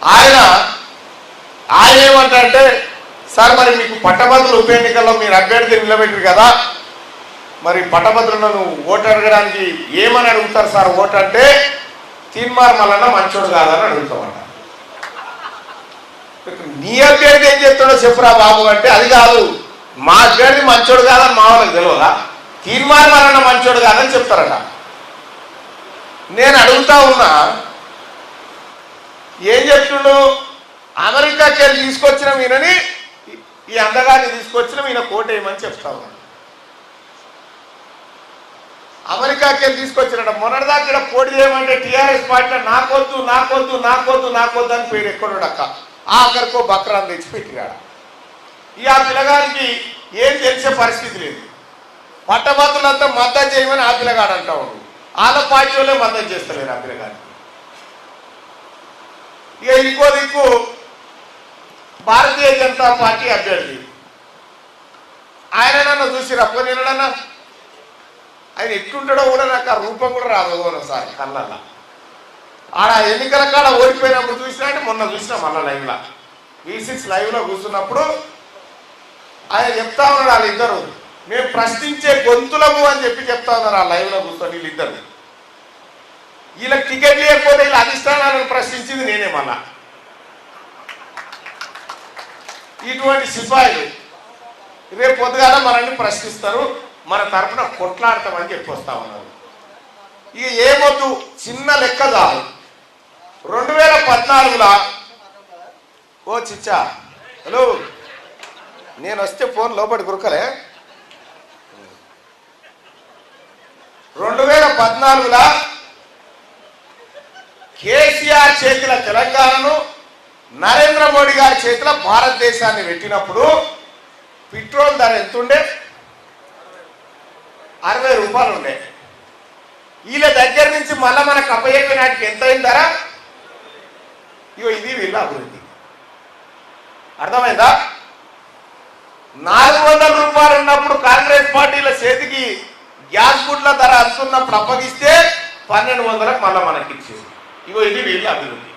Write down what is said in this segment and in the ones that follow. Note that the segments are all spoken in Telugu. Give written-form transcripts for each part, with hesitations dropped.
ఆయన ఏమంటే, సార్ మరి మీకు పట్టభద్రుల ఉప ఎన్నికల్లో మీరు అభ్యర్థి నిలబెట్టారు కదా, మరి పట్టభద్రులను ఓటు అడగడానికి ఏమని అడుగుతారు సార్? ఓటు అంటే తీన్మార్ మల్లన్న మంచోడు కాదని అడుగుతామంట. నీ అభ్యర్థి ఏం చెప్తాడో చెప్పురా బాబు అంటే, అది కాదు మా అభ్యర్థి మంచోడు కాదని మా వాళ్ళకి తెలియదా, తీన్మార్ మల్లన్న మంచోడు కాదని చెప్తారట. నేను అడుగుతా ఉన్నా, ఏం చెప్తుండు? అమెరికాకి వెళ్ళి తీసుకొచ్చిన ఈయనని, ఈ అందగాన్ని తీసుకొచ్చిన ఈయన కోటేయమని చెప్తా ఉన్నాడు. అమెరికాకి వెళ్ళి తీసుకొచ్చినట్ట. మొన్నటిదాకా ఇక్కడ పోటీ చేయమంటే టీఆర్ఎస్ పార్టీలో నాకొద్దు నాకొద్దు నాకొద్దు నాకొద్దు అని పేరు ఎక్కడోడక్క ఆఖరికో బక్రాన్ని తెచ్చి పెట్టినాడు. ఈ ఆ పిల్లగానికి ఏం తెలిసే పరిస్థితి లేదు. పట్టభద్రులంతా మద్దతు చేయమని ఆ పిల్లగాడు అంటా ఉన్నాడు. వాళ్ళ పార్టీ వాళ్ళే మద్దతు చేస్తలేరు ఆ పిల్లగానికి. ఇక ఇంకో దిక్కు భారతీయ జనతా పార్టీ అభ్యర్థి, ఆయన నన్ను చూసిరా నిన్నడన్నా, ఆయన ఎట్లుంటాడో కూడా నాకు ఆ రూపం కూడా రాదు సార్ కళ్ళల్లో. ఆడ ఎన్నికల కాడ ఓడిపోయినప్పుడు చూసినా అంటే మొన్న చూసినా మళ్ళీ లైవ్లో V6 లైవ్లో కూర్చున్నప్పుడు ఆయన చెప్తా ఉన్నాడు, వాళ్ళిద్దరు మేము ప్రశ్నించే గొంతులము అని చెప్పి చెప్తా ఉన్నారు ఆ లైవ్లో కూర్చొని. వీళ్ళిద్దరు వీళ్ళకి టికెట్ లేకపోతే వీళ్ళ అధిష్టానాలను ప్రశ్నించింది నేనే. మళ్ళా ఇటువంటి సిపాయిలు రేపు పొద్దుగాల మనల్ని ప్రశ్నిస్తారు, మన తరఫున కొట్లాడతామని చెప్పి వస్తా ఉన్నారు. ఇక ఏమొద్దు, చిన్న లెక్క కాదు. 2014లో ఓ చిచ్చా హలో, నేను వస్తే ఫోన్ లోపలి గురకలే. 2014లో కేసీఆర్ చేతిలో తెలంగాణను, నరేంద్ర మోడీ గారి చేతిలో భారతదేశాన్ని పెట్టినప్పుడు పెట్రోల్ ధర ఎంతుండే? 60 రూపాయలు ఉండే. వీళ్ళ దగ్గర నుంచి మళ్ళీ మనకు అప్పయ్యే నాటికి ఎంత అయింది ధర? ఇగో ఇది వీళ్ళ అభివృద్ధి. అర్థమైందా? 400 రూపాయలు ఉన్నప్పుడు కాంగ్రెస్ పార్టీల చేతికి గ్యాస్ గుడ్ల ధర అంతున్నప్పుడు అప్పగిస్తే 1200లకు మళ్ళీ మనకి ఇచ్చేది. ఇగో ఇది వీళ్ళ అభివృద్ధి.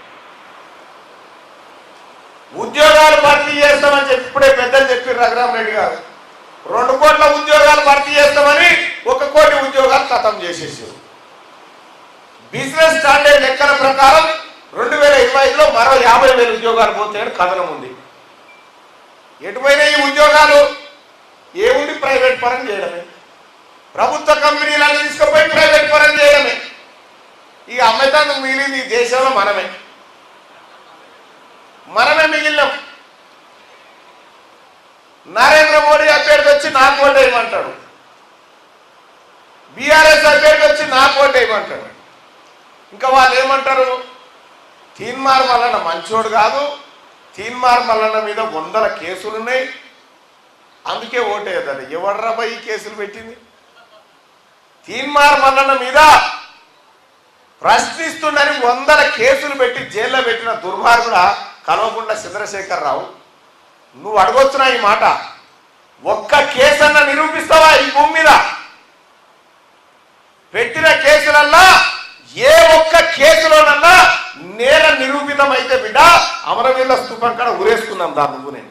ఉద్యోగాలు భర్తీ చేస్తామని చెప్పి ఇప్పుడే పెద్దలు చెప్పారు రఘురామ్ రెడ్డి గారు. 2 కోట్ల ఉద్యోగాలు భర్తీ చేస్తామని 1 కోటి ఉద్యోగాలు ఖతం చేసేసారు. బిజినెస్ స్టాండర్డ్ లెక్కల ప్రకారం 2025లో మరో 50,000 ఉద్యోగాలు పోతాయని కథనం ఉంది. ఎటుపోయినా ఈ ఉద్యోగాలు ఏముంది? ప్రైవేట్ పరం చేయడమే. ప్రభుత్వ కంపెనీలను తీసుకుపోయి ప్రైవేట్ పరం చేయడమే. ఈ అమ్మతాన్ని మిగిలింది ఈ దేశంలో మనమే మిగిలినాం. నరేంద్ర మోడీ అభ్యర్థి వచ్చి నాకు ఓటు వేయమంటాడు, బీఆర్ఎస్ అభ్యర్థి వచ్చి నాకు ఓటు వేయమంటాడు. ఇంకా వాళ్ళు ఏమంటారు? తీన్మార్ మల్లన్న మంచోడు కాదు, తీన్మార్ మల్లన్న మీద 100 కేసులు ఉన్నాయి, అందుకే ఓటు వేయద్దు. ఎవర్రా ఈ కేసులు పెట్టింది? తీన్మార్ మల్లన్న మీద ప్రశ్నిస్తుండని 100 కేసులు పెట్టి జైల్లో పెట్టిన దుర్మార్గుడా కల్వకుంట్ల చంద్రశేఖరరావు, నువ్వు అడగొచ్చునా ఈ మాట? ఒక్క కేసన్నా నిరూపిస్తావా? ఈ భూమి మీద పెట్టిన కేసులన్నా ఏ ఒక్క కేసులోనన్నా నేల నిరూపితం అయితే బిడ్డ అమరవీరుల స్తూపం కాడ ఊరేసుకుందాం దా నువ్వునే.